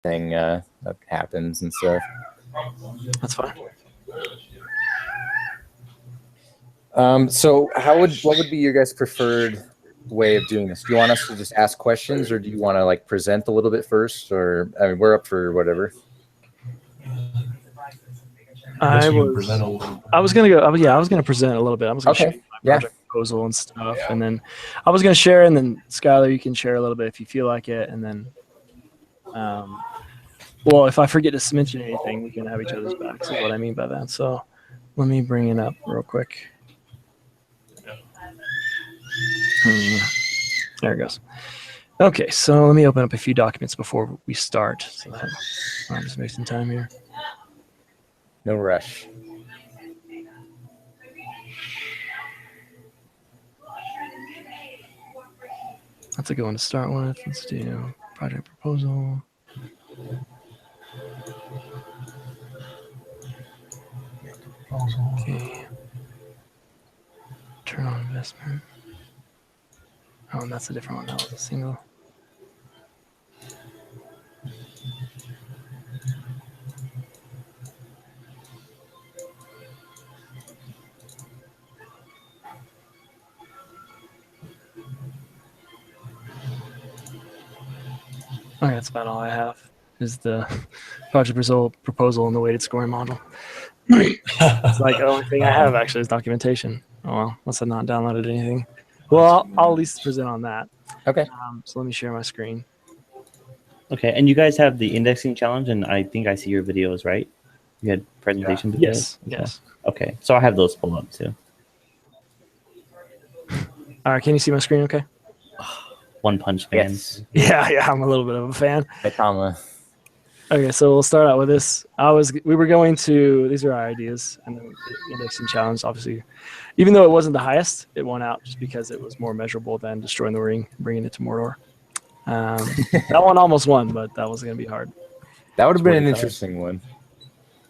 thing that happens and stuff. That's fine. So what would be your guys' preferred way of doing this? Do you want us to just ask questions, or do you want to like present a little bit first? Or I mean, we're up for whatever. I was gonna go. Yeah, I was gonna present a little bit. I was gonna show you my project proposal and stuff, and then I was gonna share, and then Skylar, you can share a little bit if you feel like it, and then, well, if I forget to mention anything, we can have each other's backs. Is what I mean by that. So, let me bring it up real quick. There it goes. Okay, so let me open up a few documents before we start. So that I'm just wasting time here. No rush. That's a good one to start with. Let's do project proposal. Okay. Return on investment. Oh, and that's a different one. That was a single. Okay, that's about all I have. Is the project proposal and the weighted scoring model. It's like the only thing I have actually is documentation. Oh well, must have not downloaded anything. Well, I'll at least present on that. Okay. So let me share my screen. Okay, and you guys have the indexing challenge, and I think I see your videos, right? You had presentation videos? Yes, yes. Okay, so I have those pulled up too. All right, can you see my screen okay? One Punch Man. Yes. Yeah, I'm a little bit of a fan. Hey, Okay, so we'll start out with this. We were going to, these are our ideas, and then the indexing challenge, obviously, even though it wasn't the highest, it won out just because it was more measurable than destroying the ring, bringing it to Mordor. That one almost won, but that was going to be hard. That would have been an interesting one.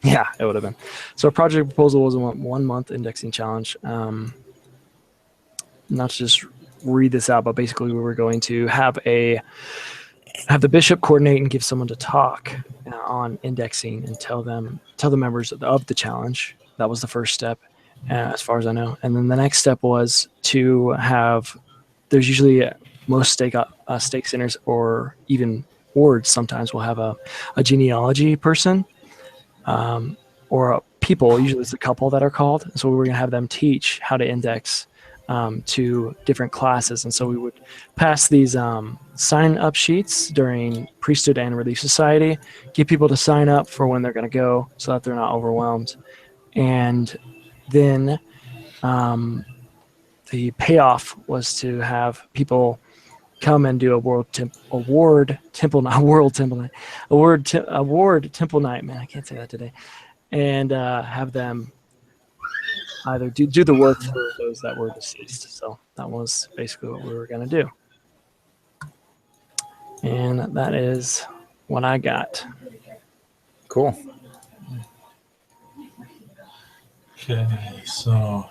Yeah, it would have been. So our project proposal was a 1 month indexing challenge. Not to just read this out, but basically we were going to have the bishop coordinate and give someone to talk on indexing and tell the members of the challenge. That was the first step, as far as I know. And then the next step was to have, there's usually most stake centers or even boards sometimes will have a genealogy person or people, usually it's a couple that are called. So we were going to have them teach how to index to different classes. And so we would pass these sign-up sheets during Priesthood and Relief Society, get people to sign up for when they're going to go so that they're not overwhelmed. And then the payoff was to have people come and do award temple night. Man, I can't say that today. And have them either do the work for those that were deceased. So that was basically what we were going to do. And that is what I got. Cool. Okay, so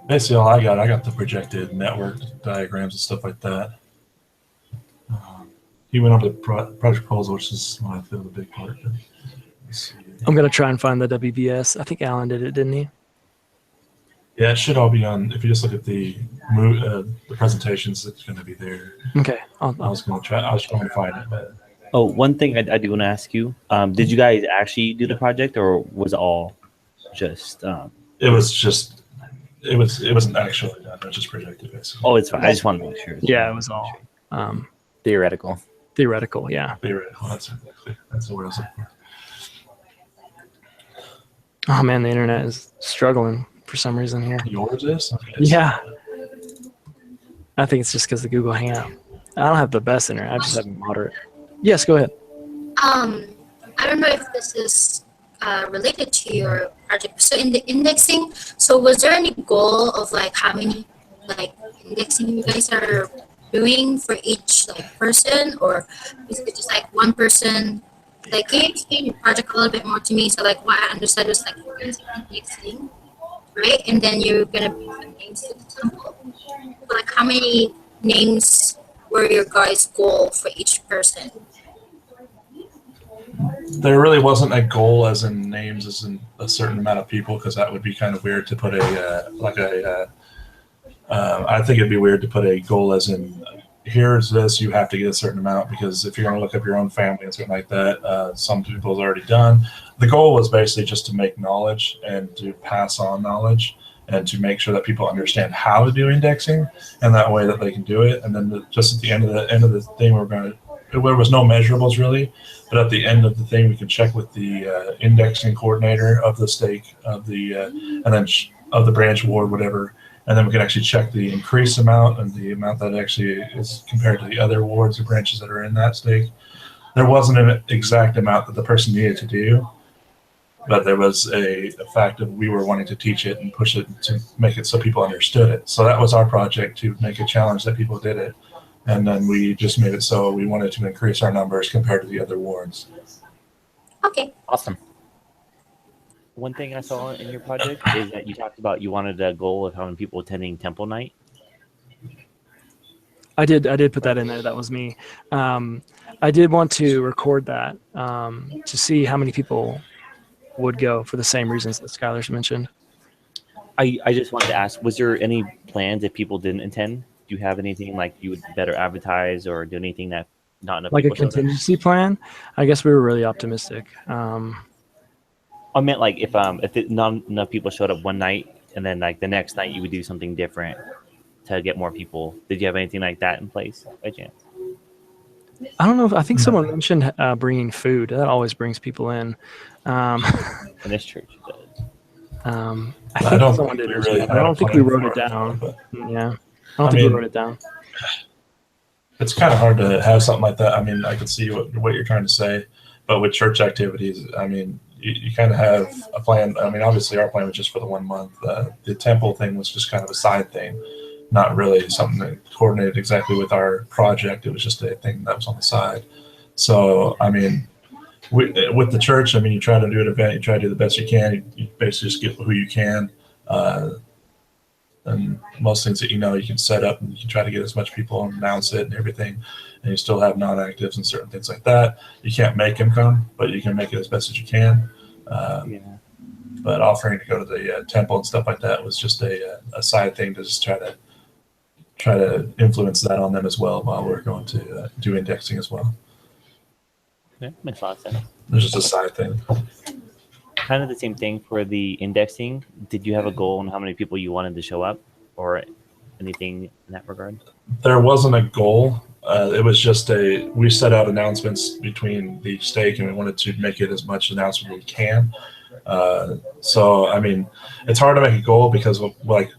basically all I got the projected network diagrams and stuff like that. He went over the project proposal, which is what I feel the big part. I'm going to try and find the WBS. I think Alan did it, didn't he? Yeah, it should all be on. If you just look at the presentations, it's going to be there. Okay. I was trying to find it, but. Oh, one thing I do want to ask you: did you guys actually do the project, or was it all just? It wasn't actually done. It was just projected, basically. Oh, it's fine. I just want to make sure. Yeah, it was all Theoretical. Theoretical, yeah. Theoretical. That's the word I was looking for. Oh man, the internet is struggling for some reason here. Yours is? Okay. Yeah. I think it's just because of Google Hangout. I don't have the best internet. I just have moderate. Yes, go ahead. I don't know if this is related to your project. So in the indexing, so was there any goal of like how many like indexing you guys are doing for each like person, or is it just like one person? Like, can you explain your project a little bit more to me? So like what I understood was like you're going to indexing, right? And then you're gonna put names to the temple. So like how many names were your guys' goal for each person? There really wasn't a goal as in names as in a certain amount of people, because that would be kind of weird to put I think it'd be weird to put a goal as in here's this, you have to get a certain amount, because if you're going to look up your own family and something like that, some people's already done. The goal was basically just to make knowledge and to pass on knowledge and to make sure that people understand how to do indexing, and that way that they can do it. And then just at the end of the thing, there was no measurables really, but at the end of the thing, we can check with the indexing coordinator of the stake of the and then of the branch ward, whatever. And then we can actually check the increase amount and the amount that actually is compared to the other wards or branches that are in that stake. There wasn't an exact amount that the person needed to do, but there was a fact of we were wanting to teach it and push it to make it so people understood it. So that was our project, to make a challenge that people did it. And then we just made it so we wanted to increase our numbers compared to the other wards. Okay. Awesome. One thing I saw in your project is that you talked about you wanted a goal of how many people attending Temple Night. I did put that in there. That was me. I did want to record that to see how many people would go for the same reasons that Skylar's mentioned. I just wanted to ask, was there any plans if people didn't attend? Do you have anything like you would better advertise or do anything that not enough Like a people showed up? contingency plan? I guess we were really optimistic. I meant like if not enough people showed up one night and then like the next night you would do something different to get more people. Did you have anything like that in place by chance? I don't know if I think someone mentioned bringing food. That always brings people in. In this church, it does. I think someone did. Really I don't think we wrote it for down. but Yeah, I don't think we wrote it down. it's kind of hard to have something like that. I mean, I can see what you're trying to say, but with church activities, I mean, you kind of have a plan. I mean, obviously our plan was just for the 1 month. The temple thing was just kind of a side thing, not really something that coordinated exactly with our project. It was just a thing that was on the side. So, I mean, with the church, I mean, you try to do an event, you try to do the best you can. You basically just get who you can. And most things that you can set up and you can try to get as much people and announce it and everything. And you still have non-actives and certain things like that. You can't make them come, but you can make it as best as you can. Yeah. But offering to go to the temple and stuff like that was just a side thing to just try to influence that on them as well while we're going to do indexing as well. Yeah, makes a lot of sense. There's just a side thing. Kind of the same thing for the indexing. Did you have a goal on how many people you wanted to show up or anything in that regard? There wasn't a goal. It was just we set out announcements between the stake and we wanted to make it as much announcement as we can. So, I mean, it's hard to make a goal because like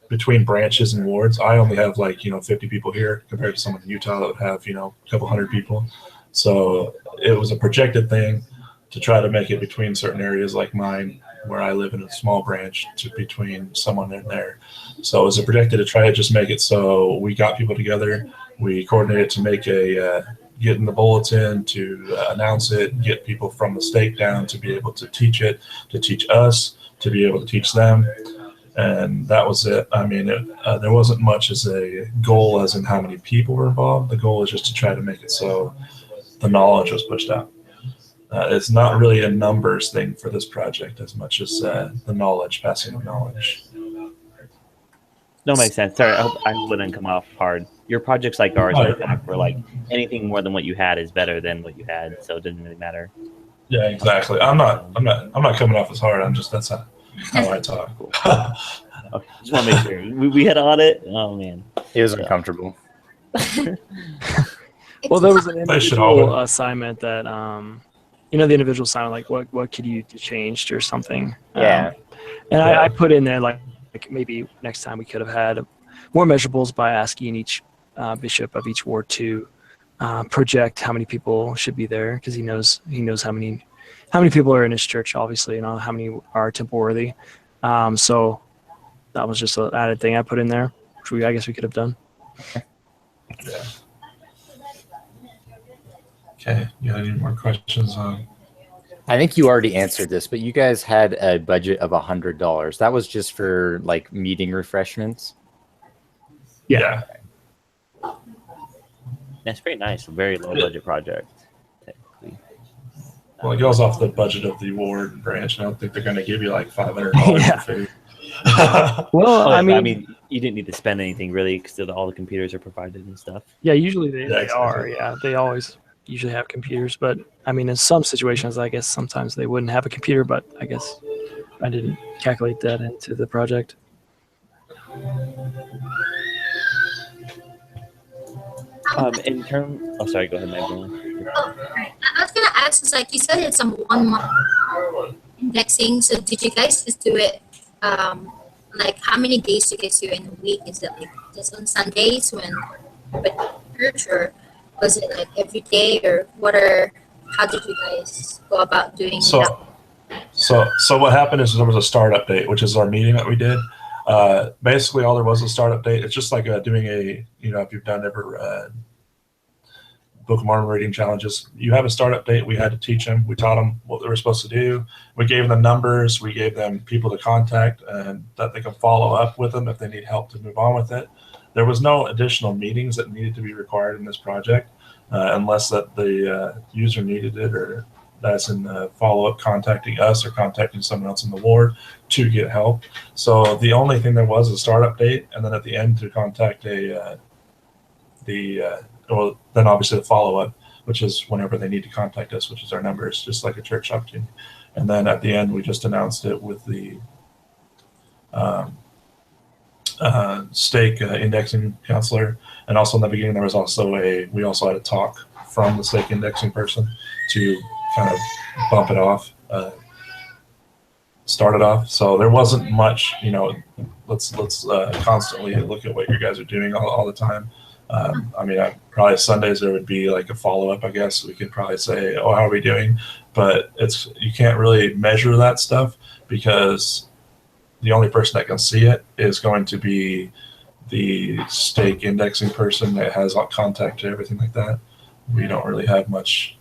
between branches and wards, I only have 50 people here compared to someone in Utah that would have, a couple hundred people. So it was a projected thing to try to make it between certain areas like mine, where I live in a small branch, to between someone in there. So it was projected to try to just make it so we got people together. We coordinated to make get in the bulletin, to announce it, get people from the stake down to be able to teach it, to teach us, to be able to teach them. And that was it. I mean, there wasn't much as a goal as in how many people were involved. The goal is just to try to make it so the knowledge was pushed out. It's not really a numbers thing for this project as much as the knowledge, passing of knowledge. No, makes sense. Sorry, I hope I wouldn't come off hard. Your projects like ours, like that, where like anything more than what you had is better than what you had, so it doesn't really matter. Yeah, exactly. I'm not coming off as hard. I'm just that's how I talk. Okay, just want to make sure we had audit. Oh man, It was uncomfortable. Well, there was an They should individual assignment that, the individual assignment, like what could you change or something. Yeah. And I put in there like maybe next time we could have had more measurables by asking each bishop of each ward to project how many people should be there, because he knows how many people are in his church, obviously, and how many are temple worthy. So that was just an added thing I put in there, which I guess we could have done. Yeah. Okay. You got any more questions on? I think you already answered this, but you guys had a budget of $100. That was just for like meeting refreshments. Yeah. that's pretty nice. A very low budget project. Technically. Well, it goes off the budget of the ward branch. I don't think they're going to give you like $500 Yeah. for food. Well, Oh, I yeah, mean, you didn't need to spend anything really because all the computers are provided and stuff. yeah, usually they exactly. are. Yeah, they always usually have computers. But I mean, in some situations, I guess sometimes they wouldn't have a computer. But I guess I didn't calculate that into the project. In terms, oh, sorry, go ahead, Magdalene. Oh, right. I was gonna ask, is like you said it's some 1 month indexing. So did you guys just do it? Like how many days do you guys do it in a week? Is it like just on Sundays when with church, or was it like every day, or what are? How did you guys go about doing that? So what happened is there was a startup date, which is our meeting that we did. Basically, all there was a startup date. It's just like doing a, if you've done ever Book of Mormon reading challenges, you have a startup date. We had to teach them. We taught them what they were supposed to do. We gave them numbers. We gave them people to contact and that they can follow up with them if they need help to move on with it. There was no additional meetings that needed to be required in this project unless that the user needed it, or that's in follow-up contacting us or contacting someone else in the ward to get help. So the only thing there was a startup date, and then at the end to contact then obviously the follow-up, which is whenever they need to contact us, which is our numbers, just like a church opportunity. And then at the end, we just announced it with the stake indexing counselor. And also in the beginning, there was also we also had a talk from the stake indexing person to kind of bump it off, start it off. So there wasn't much, let's constantly look at what you guys are doing all the time. I mean, probably Sundays there would be like a follow-up, I guess. We could probably say, oh, how are we doing? But you can't really measure that stuff because the only person that can see it is going to be the stake indexing person that has contact to everything like that. We don't really have much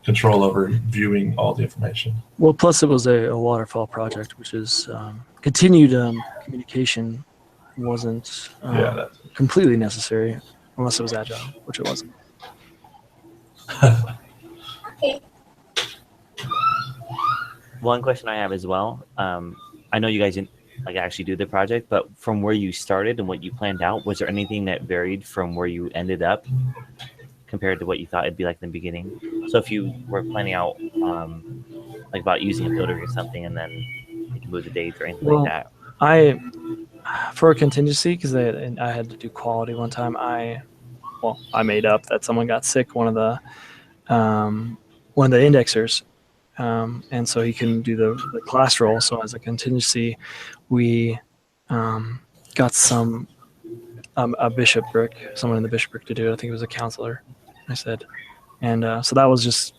control over viewing all the information. Well, plus it was a waterfall project, which is continued communication wasn't completely necessary unless it was agile, which it wasn't. Okay. One question I have as well. I know you guys didn't actually do the project, but from where you started and what you planned out, was there anything that varied from where you ended up compared to what you thought it'd be like in the beginning? So if you were planning out about using a builder or something, and then you can move the dates or anything like that. For a contingency, because I had to do quality one time, I made up that someone got sick, one of the indexers, and so he couldn't do the class role. So as a contingency, we got a bishopric, someone in the bishopric to do it. I think it was a counselor, I said. And so I was just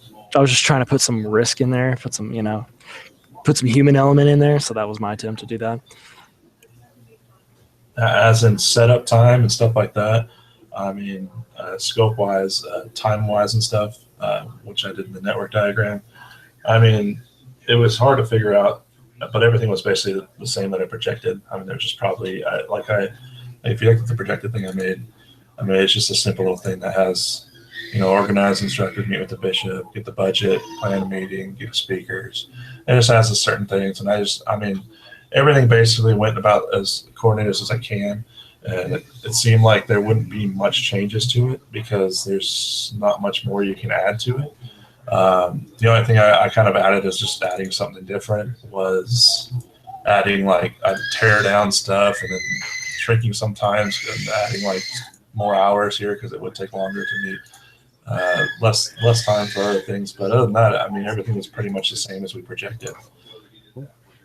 trying to put some risk in there, put some human element in there. So that was my attempt to do that. As in setup time and stuff like that. I mean, scope-wise, time-wise and stuff, which I did in the network diagram. I mean, it was hard to figure out, but everything was basically the same that I projected. I mean, there's just probably, if you look at the projected thing I made, it's just a simple little thing that has, organize instructors, meet with the bishop, get the budget, plan a meeting, get speakers. It just has certain things. And everything basically went about as coordinated as I can. And it seemed like there wouldn't be much changes to it because there's not much more you can add to it. The only thing I kind of added is just adding something different, was adding I'd tear down stuff and then shrinking sometimes and adding more hours here because it would take longer to meet. Less time for other things. But other than that, everything was pretty much the same as we projected.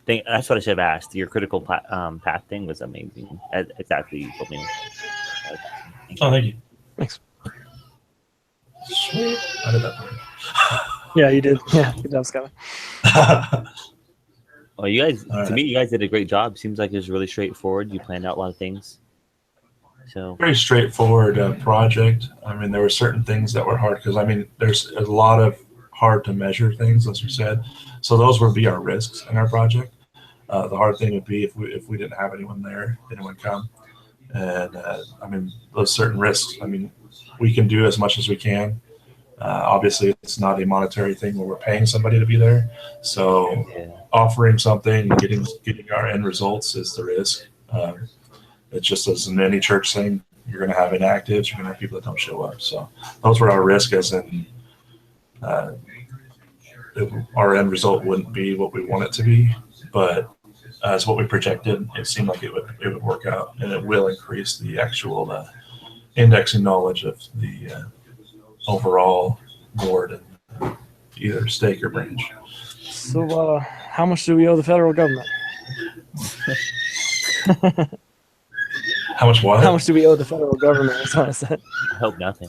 That's what I should have asked. Your critical path thing was amazing. Exactly what you told me. Oh, thank you. Thanks. Sweet. I did that. Yeah, you did. Yeah, good job, Scott. Well, you guys, me, you guys did a great job. Seems like it was really straightforward. You planned out a lot of things. So very straightforward project. There were certain things that were hard because there's a lot of hard to measure things, as we said. So those would be our risks in our project. The hard thing would be if we didn't have anyone come. And those certain risks, we can do as much as we can. Obviously, it's not a monetary thing where we're paying somebody to be there. So Yeah. offering something, getting our end results is the risk. It's just as in any church thing, you're going to have inactives, you're going to have people that don't show up. So those were our risk, as in our end result wouldn't be what we want it to be, but as what we projected, it seemed like it would work out, and it will increase the actual indexing knowledge of the overall board and either stake or branch. So, how much do we owe the federal government? How much what? How much do we owe the federal government? That's what I said. I hope nothing.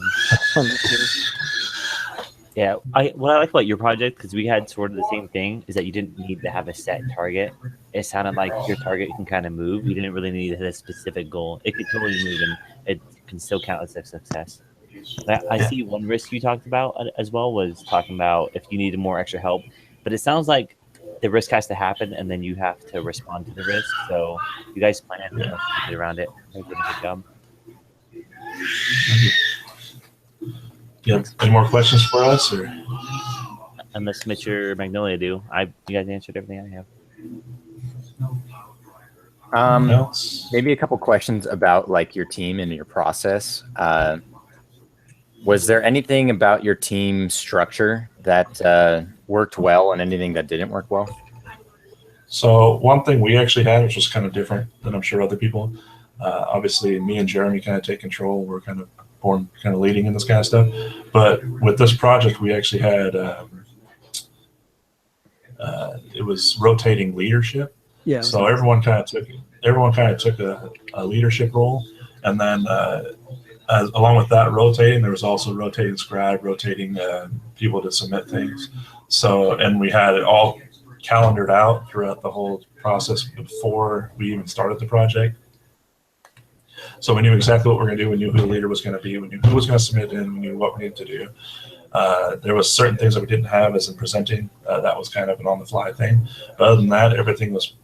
I'm just kidding. Yeah, what I like about your project, because we had sort of the same thing, is that you didn't need to have a set target. It sounded like your target can kind of move. You didn't really need to hit a specific goal. It could totally move, and it can still count as a success. I see one risk you talked about as well was talking about if you needed more extra help. But it sounds like the risk has to happen, and then you have to respond to the risk. So you guys planned to get around it. You did a good job. Yeah. Any more questions for us, or? Unless Mitch or Magnolia do. You guys answered everything I have. Else? Maybe a couple questions about like your team and your process. Was there anything about your team structure that worked well and anything that didn't work well? So one thing we actually had, which was kind of different than I'm sure other people, obviously me and Jeremy kind of take control. We're kind of born kind of leading in this kind of stuff. But with this project, we actually had, it was rotating leadership. Yeah. So everyone kind of took a leadership role. And then along with that rotating, there was also rotating scribe, rotating people to submit things. So, and we had it all calendared out throughout the whole process before we even started the project. So we knew exactly what we were going to do. We knew who the leader was going to be. We knew who was going to submit in. We knew what we needed to do. There was certain things that we didn't have as in presenting. That was kind of an on-the-fly thing. But other than that, everything was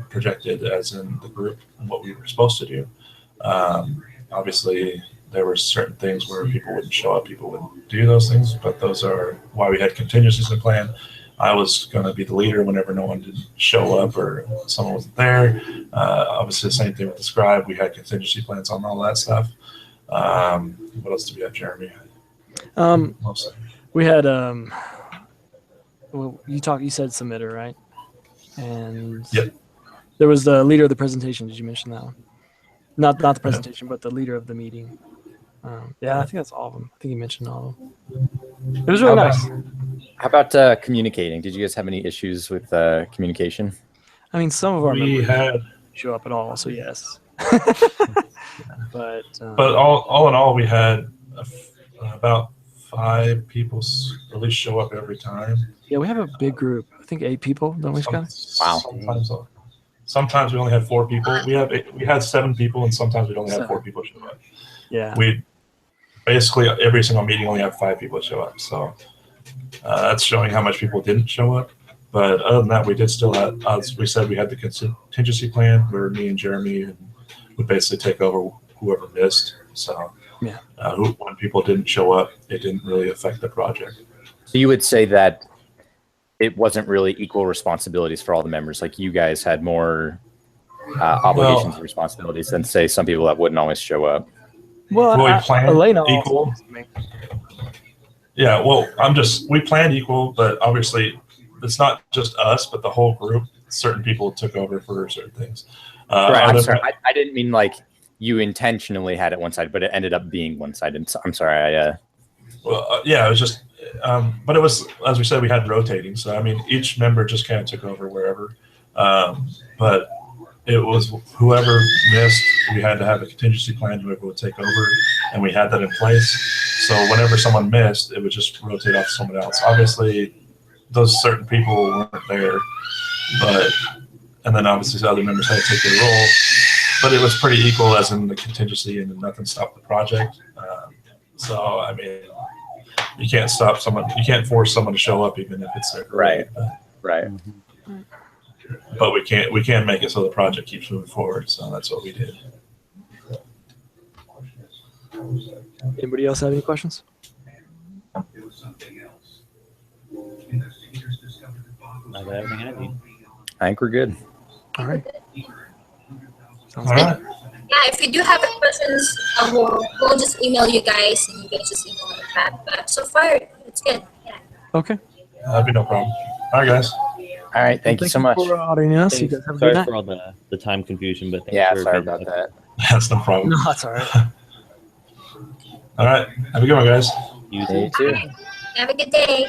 projected as in the group and what we were supposed to do. Obviously, there were certain things where people wouldn't show up. People wouldn't do those things. But those are why we had contingencies in plan. I was going to be the leader whenever no one did show up or someone wasn't there. Obviously, the same thing with the scribe. We had contingency plans on all that stuff. What else did we have, Jeremy? We had well, you said submitter, right? And Yep. There was the leader of the presentation. Did you mention that one? Not the presentation, but the leader of the meeting. Yeah, I think that's all of them. I think you mentioned all of them. It was really nice. How about communicating? Did you guys have any issues with communication? I mean, some of our We members had, show up at all, so yes. But all in all, we had about 5 people at least show up every time. yeah, we have a big group. I think 8 people, don't we, Scott? Wow. Sometimes we only had 4 people. We had 7 people, and sometimes we'd only have 4 7. people show up. Yeah. We basically every single meeting only have 5 people show up. So that's showing how much people didn't show up. But other than that, we did still have, as we said, we had the contingency plan where me and Jeremy would basically take over whoever missed. So yeah, when people didn't show up, it didn't really affect the project. So you would say that it wasn't really equal responsibilities for all the members. Like you guys had more obligations and responsibilities than say some people that wouldn't always show up. Well, we planned Elena equal. Yeah, well, we planned equal, but obviously it's not just us, but the whole group. Certain people took over for certain things. Right. I'm sorry. I didn't mean like you intentionally had it one side, but it ended up being one side. And I'm sorry. Well, yeah, it was just, but it was, as we said, we had rotating. So, I mean, each member just kind of took over wherever. But it was whoever missed, we had to have a contingency plan, whoever would take over, and we had that in place. So whenever someone missed, it would just rotate off to someone else. Obviously, those certain people weren't there, and then obviously the other members had to take their role. But it was pretty equal as in the contingency, and nothing stopped the project. So, I mean, you can't stop someone, you can't force someone to show up even if it's their group. Right. Right. But we can make it so the project keeps moving forward. So that's what we did. Anybody else have any questions? I got everything I need. I think we're good. All right. Sounds All good. right. Yeah, if you do have any questions, we'll just email you guys and you guys just email us back. But so far, it's good. Yeah. Okay. That'd be no problem. All right, guys. All right. Thank you so much. for auditing us. You Thanks. guys have a Sorry good night. for all the time confusion, but thanks Yeah, for sorry being about with that. That's no problem. No, that's all right. All right. Have a good one, guys. You Yeah, too. you too. Have a good day.